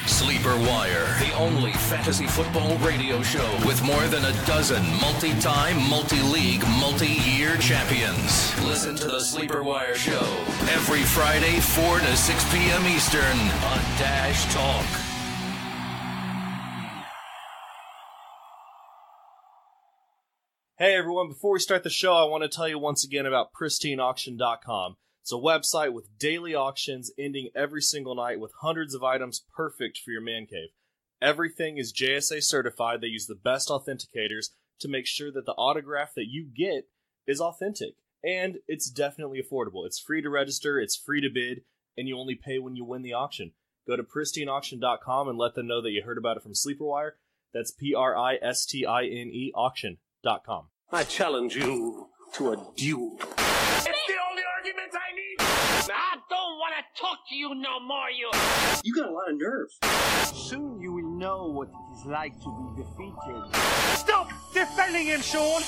Sleeper Wire, the only fantasy football radio show with more than a dozen multi-time, multi-league, multi-year champions. Listen to the Sleeper Wire show every Friday, 4 to 6 p.m. Eastern on Dash Talk. Hey everyone, before we start the show, I want to tell you once again about pristineauction.com. It's a website with daily auctions ending every single night with hundreds of items perfect for your man cave. Everything is JSA certified. They use the best authenticators to make sure that the autograph that you get is authentic. And it's definitely affordable. It's free to register, it's free to bid, and you only pay when you win the auction. Go to pristineauction.com and let them know that you heard about it from Sleeper Wire. That's PRISTINE auction.com. I challenge you to a duel. It's the only argument I need. I don't want to talk to you no more, you. You got a lot of nerve. Soon you will know what it is like to be defeated. Stop defending him, Sean. All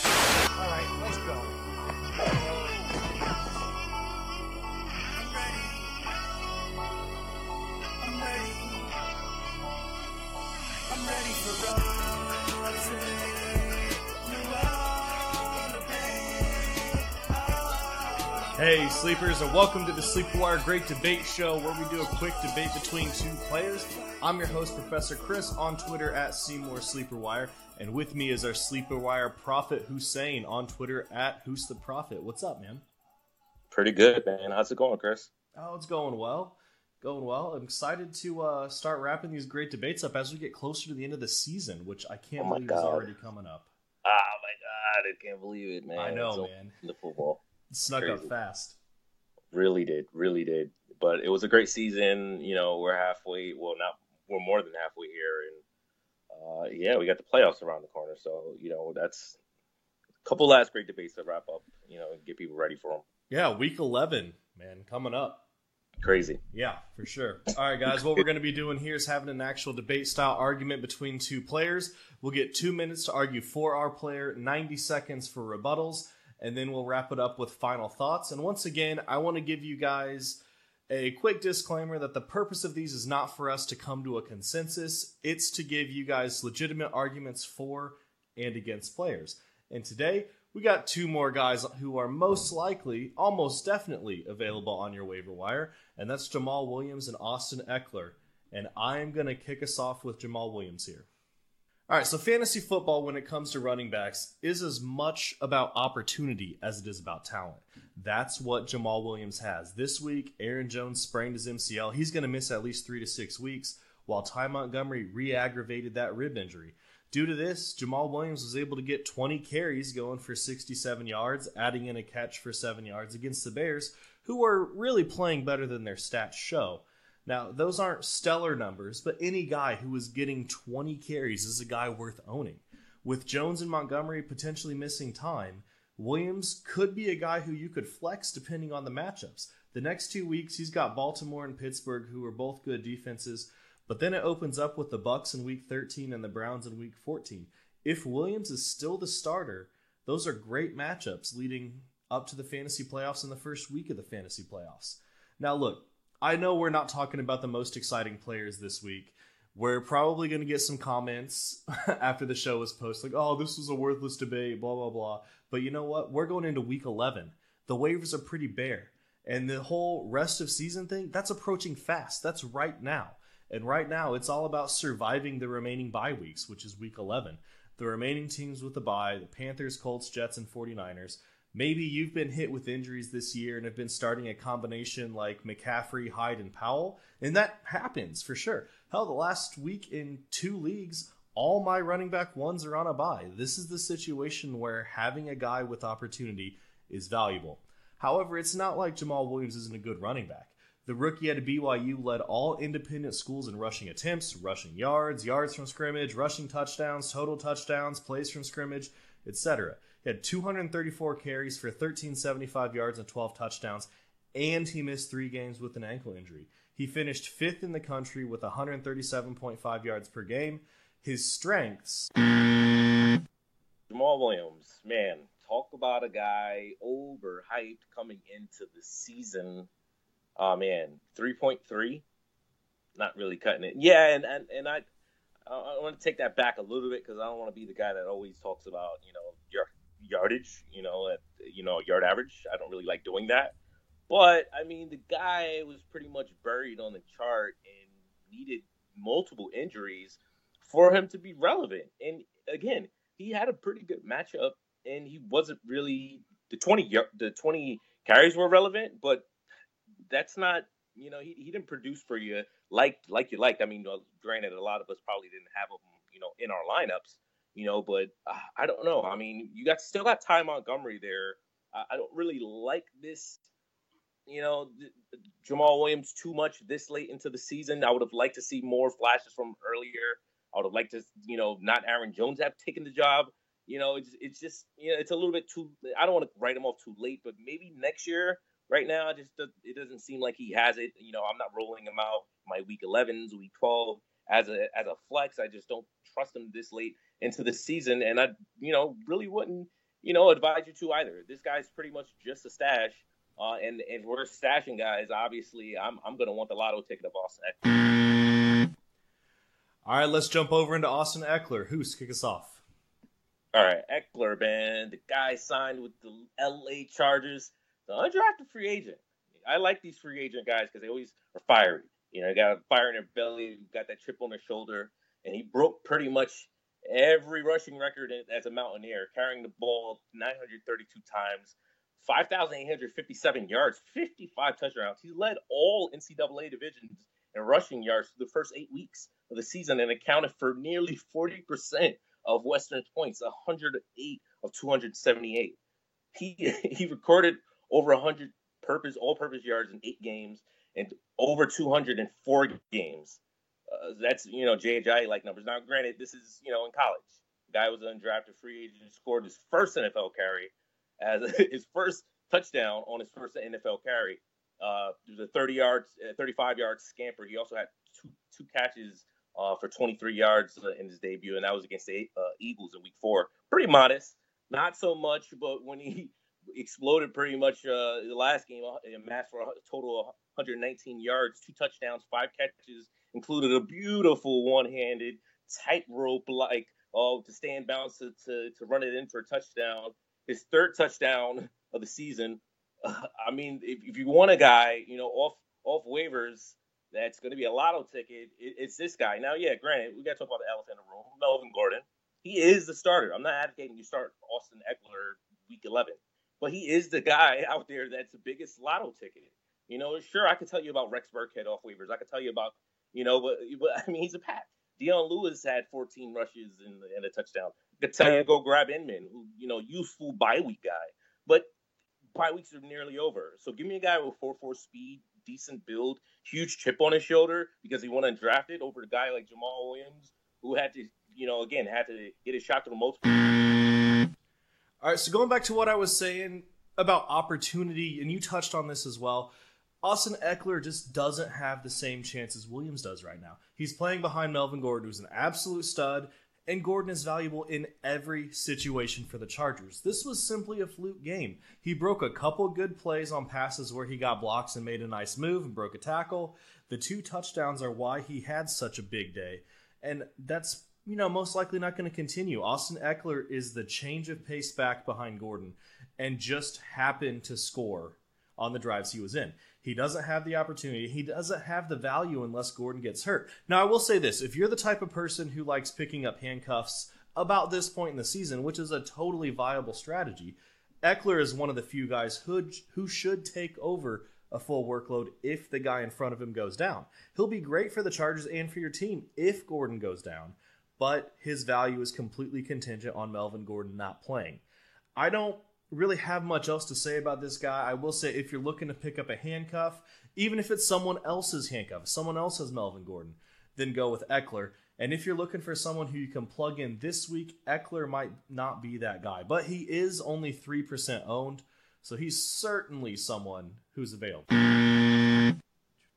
right, let's go. I'm ready for love. Hey, Sleepers, and welcome to the Sleeper Wire Great Debate Show, where we do a quick debate between two players. I'm your host, Professor Chris, on Twitter at Seymour Sleeper Wire, and with me is our Sleeper Wire Prophet Hussein on Twitter at Who's the Prophet. What's up, man? Pretty good, man. How's it going, Chris? Oh, it's going well. Going well. I'm excited to start wrapping these great debates up as we get closer to the end of the season, which I can't believe is already coming up. Oh, my God. I can't believe it, man. I know, man. The football. It snuck up fast. Really did. But it was a great season. You know, we're halfway. Well, we're more than halfway here. And, yeah, we got the playoffs around the corner. So, you know, that's a couple last great debates to wrap up, you know, and get people ready for them. Yeah, week 11, man, coming up. Crazy. Yeah, for sure. All right, guys, what we're going to be doing here is having an actual debate-style argument between two players. We'll get 2 minutes to argue for our player, 90 seconds for rebuttals, and then we'll wrap it up with final thoughts. And once again, I want to give you guys a quick disclaimer that the purpose of these is not for us to come to a consensus. It's to give you guys legitimate arguments for and against players. And today, we got 2 more guys who are most likely, almost definitely available on your waiver wire, and that's Jamal Williams and Austin Eckler. And I'm going to kick us off with Jamal Williams here. All right, so fantasy football, when it comes to running backs, is as much about opportunity as it is about talent. That's what Jamal Williams has. This week, Aaron Jones sprained his MCL. He's going to miss at least 3 to 6 weeks, while Ty Montgomery re-aggravated that rib injury. Due to this, Jamal Williams was able to get 20 carries going for 67 yards, adding in a catch for 7 yards against the Bears, who are really playing better than their stats show. Now, those aren't stellar numbers, but any guy who is getting 20 carries is a guy worth owning. With Jones and Montgomery potentially missing time, Williams could be a guy who you could flex depending on the matchups. The next 2 weeks, he's got Baltimore and Pittsburgh, who are both good defenses, but then it opens up with the Bucs in Week 13 and the Browns in Week 14. If Williams is still the starter, those are great matchups leading up to the fantasy playoffs in the first week of the fantasy playoffs. Now look, I know we're not talking about the most exciting players this week. We're probably going to get some comments after the show is posted, like, oh, this was a worthless debate, blah, blah, blah. But you know what? We're going into Week 11. The waivers are pretty bare. And the whole rest of season thing, that's approaching fast. That's right now. And right now, it's all about surviving the remaining bye weeks, which is Week 11. The remaining teams with the bye, the Panthers, Colts, Jets, and 49ers. Maybe you've been hit with injuries this year and have been starting a combination like McCaffrey, Hyde, and Powell. And that happens for sure. Hell, the last week in 2 leagues, all my running back ones are on a bye. This is the situation where having a guy with opportunity is valuable. However, it's not like Jamal Williams isn't a good running back. The rookie at BYU led all independent schools in rushing attempts, rushing yards, yards from scrimmage, rushing touchdowns, total touchdowns, plays from scrimmage, etc. He had 234 carries for 1,375 yards and 12 touchdowns, and he missed 3 games with an ankle injury. He finished 5th in the country with 137.5 yards per game. His strengths... Jamal Williams, man, talk about a guy overhyped coming into the season. Oh, man, 3.3 not really cutting it. Yeah, and I want to take that back a little bit because I don't want to be the guy that always talks about your yardage, yard average. I don't really like doing that. But I mean, the guy was pretty much buried on the chart and needed multiple injuries for him to be relevant. And again, he had a pretty good matchup, and he wasn't really the 20 carries were relevant, but that's not. He didn't produce for you like you liked. I mean, granted, a lot of us probably didn't have him, in our lineups, but I don't know. I mean, you still got Ty Montgomery there. I don't really like this, Jamal Williams too much this late into the season. I would have liked to see more flashes from earlier. I would have liked to, not Aaron Jones have taken the job. It's just, it's a little bit too. I don't want to write him off too late, but maybe next year. Right now, it doesn't seem like he has it. I'm not rolling him out my week 11s, week 12 as a flex. I just don't trust him this late into the season, and I really wouldn't advise you to either. This guy's pretty much just a stash, and we're stashing guys. Obviously, I'm gonna want the lotto ticket of Austin Eckler. All right, let's jump over into Austin Eckler. Who's kick us off? All right, Eckler, man, the guy signed with the LA Chargers. The undrafted free agent. I like these free agent guys because they always are fiery. They got a fire in their belly, got that chip on their shoulder, and he broke pretty much every rushing record as a Mountaineer, carrying the ball 932 times, 5,857 yards, 55 touchdowns. He led all NCAA divisions in rushing yards for the first 8 weeks of the season and accounted for nearly 40% of Western points, 108 of 278. He recorded over 100 all-purpose yards in 8 games and over 204 games. That's, JHI-like numbers. Now, granted, this is, in college. The guy was an undrafted free agent, scored his first NFL carry as his first touchdown on his first NFL carry. It was a 35-yard scamper. He also had two catches for 23 yards in his debut, and that was against the Eagles in week 4. Pretty modest. Not so much, but when he exploded pretty much the last game, amassed for a total of 119 yards, 2 touchdowns, 5 catches, included a beautiful one-handed tightrope to stay in bounds to run it in for a touchdown. His 3rd touchdown of the season. I mean, if you want a guy, off waivers, that's going to be a lotto ticket. It's this guy. Now, yeah, granted, we got to talk about the elephant in the room, Melvin Gordon. He is the starter. I'm not advocating you start Austin Eckler week 11. But he is the guy out there that's the biggest lotto ticket. Sure, I could tell you about Rex Burkhead off waivers. I could tell you about, but I mean, he's a pack. Deion Lewis had 14 rushes and a touchdown. I could tell you go grab Inman, who, useful bye week guy. But bye weeks are nearly over. So give me a guy with 4.4 speed, decent build, huge chip on his shoulder because he wasn't drafted over a guy like Jamal Williams, who had to, had to get his shot to the multiple. All right, so going back to what I was saying about opportunity, and you touched on this as well, Austin Eckler just doesn't have the same chances Williams does right now. He's playing behind Melvin Gordon, who's an absolute stud, and Gordon is valuable in every situation for the Chargers. This was simply a fluke game. He broke a couple good plays on passes where he got blocks and made a nice move and broke a tackle. The 2 touchdowns are why he had such a big day, and that's most likely not going to continue. Austin Eckler is the change of pace back behind Gordon and just happened to score on the drives he was in. He doesn't have the opportunity. He doesn't have the value unless Gordon gets hurt. Now, I will say this. If you're the type of person who likes picking up handcuffs about this point in the season, which is a totally viable strategy, Eckler is one of the few guys who should take over a full workload if the guy in front of him goes down. He'll be great for the Chargers and for your team if Gordon goes down. But his value is completely contingent on Melvin Gordon not playing. I don't really have much else to say about this guy. I will say if you're looking to pick up a handcuff, even if it's someone else's handcuff, someone else has Melvin Gordon, then go with Eckler. And if you're looking for someone who you can plug in this week, Eckler might not be that guy. But he is only 3% owned, so he's certainly someone who's available.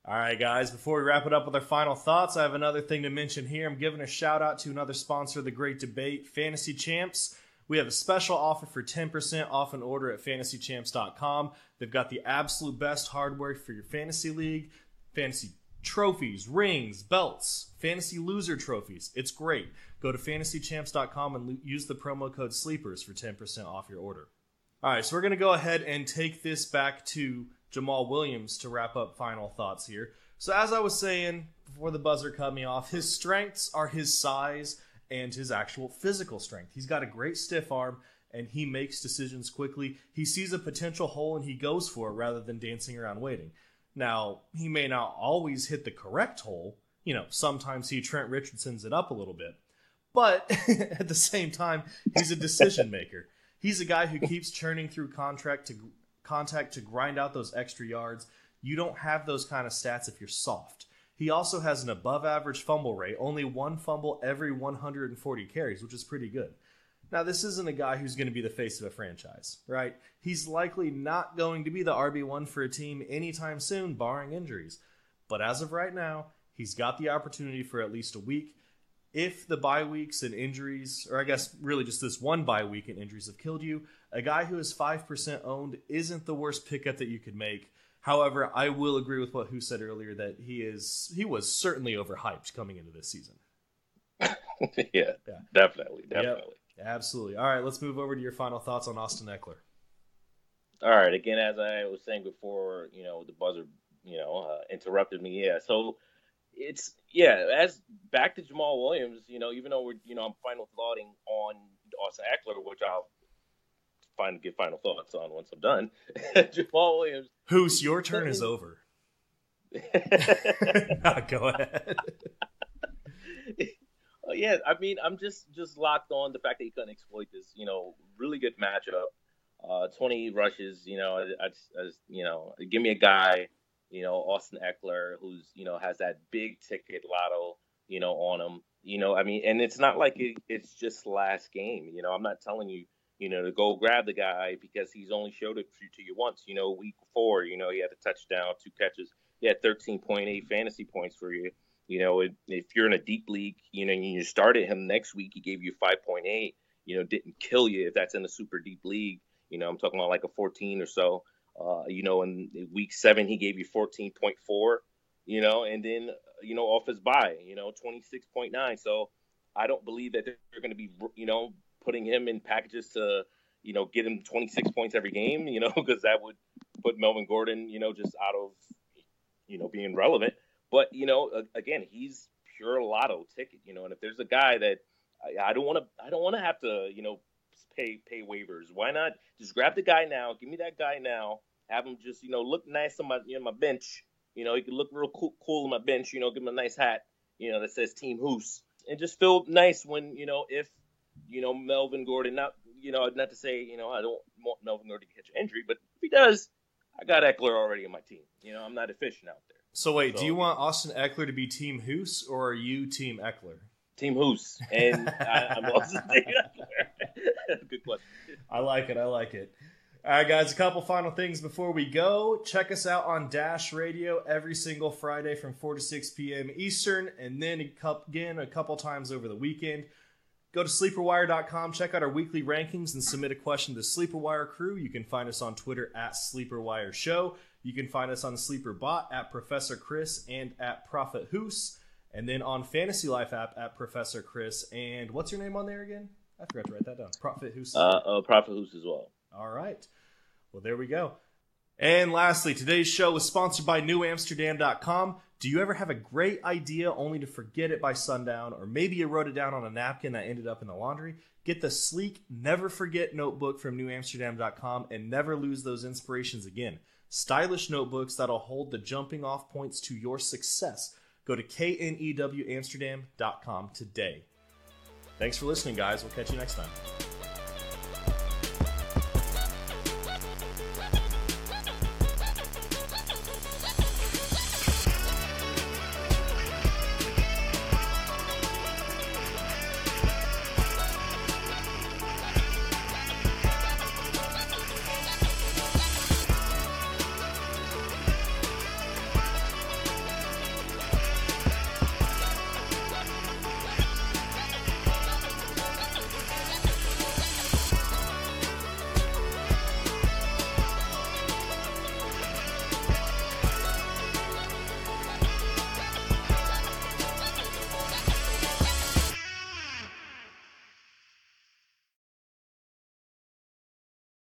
All right, guys, before we wrap it up with our final thoughts, I have another thing to mention here. I'm giving a shout-out to another sponsor of the Great Debate, Fantasy Champs. We have a special offer for 10% off an order at fantasychamps.com. They've got the absolute best hardware for your fantasy league, fantasy trophies, rings, belts, fantasy loser trophies. It's great. Go to fantasychamps.com and use the promo code SLEEPERS for 10% off your order. All right, so we're going to go ahead and take this back to Jamal Williams to wrap up final thoughts here. So as I was saying before the buzzer cut me off, his strengths are his size and his actual physical strength. He's got a great stiff arm, and he makes decisions quickly. He sees a potential hole, and he goes for it rather than dancing around waiting. Now, he may not always hit the correct hole. You know, sometimes he Trent Richardson's it up a little bit. But at the same time, he's a decision maker. He's a guy who keeps churning through contact to grind out those extra yards. You don't have those kind of stats if you're soft. He also has an above-average fumble rate, only one fumble every 140 carries, which is pretty good. Now, this isn't a guy who's going to be the face of a franchise, right? He's likely not going to be the RB1 for a team anytime soon, barring injuries. But as of right now, he's got the opportunity for at least a week. If the bye weeks and injuries, or I guess really just this one bye week and injuries have killed you, a guy who is 5% owned isn't the worst pickup that you could make. However, I will agree with what Who said earlier that he was certainly overhyped coming into this season. yeah, definitely. Yep, absolutely. All right, let's move over to your final thoughts on Austin Eckler. All right, again, as I was saying before, the buzzer, interrupted me. Yeah, so as back to Jamal Williams, even though I'm final thoughting on Austin Eckler, which I'll get final thoughts on once I'm done. Jamal Williams. Who's your turn is over. Go ahead. Yeah, I mean, I'm just locked on the fact that he couldn't exploit this, really good matchup. 20 rushes, give me a guy, Austin Eckler, who's, has that big ticket lotto, on him, I mean, and it's not like it's just last game, I'm not telling you, to go grab the guy because he's only showed it to you once, week 4, he had a touchdown, 2 catches, he had 13.8 fantasy points for you. If you're in a deep league, and you started him next week, he gave you 5.8, didn't kill you if that's in a super deep league. I'm talking about like a 14 or so. In week 7, he gave you 14.4, and then, off his bye, 26.9. So I don't believe that they're going to be, putting him in packages to, get him 26 points every game, because that would put Melvin Gordon, just out of, being relevant. But, again, he's pure lotto ticket, and if there's a guy that I don't want to have to, pay waivers. Why not just grab the guy now? Give me that guy now. Have him just, look nice on my bench. He can look real cool on my bench. Give him a nice hat, that says Team Hoos, and just feel nice when, if, Melvin Gordon, not to say, I don't want Melvin Gordon to catch an injury, but if he does, I got Eckler already on my team. I'm not efficient out there. So wait, do you want Austin Eckler to be Team Hoos, or are you Team Eckler? Team Hoos, and I'm also Team Eckler. Good question. I like it. All right, guys, a couple final things before we go. Check us out on Dash Radio every single Friday from 4 to 6 p.m. Eastern, and then again a couple times over the weekend. Go to SleeperWire.com, check out our weekly rankings, and submit a question to the Sleeper crew. You can find us on Twitter at SleeperWireShow. You can find us on SleeperBot at Professor Chris and at Prophet Hoos. And then on Fantasy Life app at Professor Chris. And what's your name on there again? I forgot to write that down. Prophet Hoos. Prophet Hoos as well. All right. Well, there we go. And lastly, today's show is sponsored by NewAmsterdam.com. Do you ever have a great idea only to forget it by sundown? Or maybe you wrote it down on a napkin that ended up in the laundry? Get the sleek, never forget notebook from NewAmsterdam.com and never lose those inspirations again. Stylish notebooks that'll hold the jumping off points to your success. Go to knewamsterdam.com today. Thanks for listening, guys. We'll catch you next time.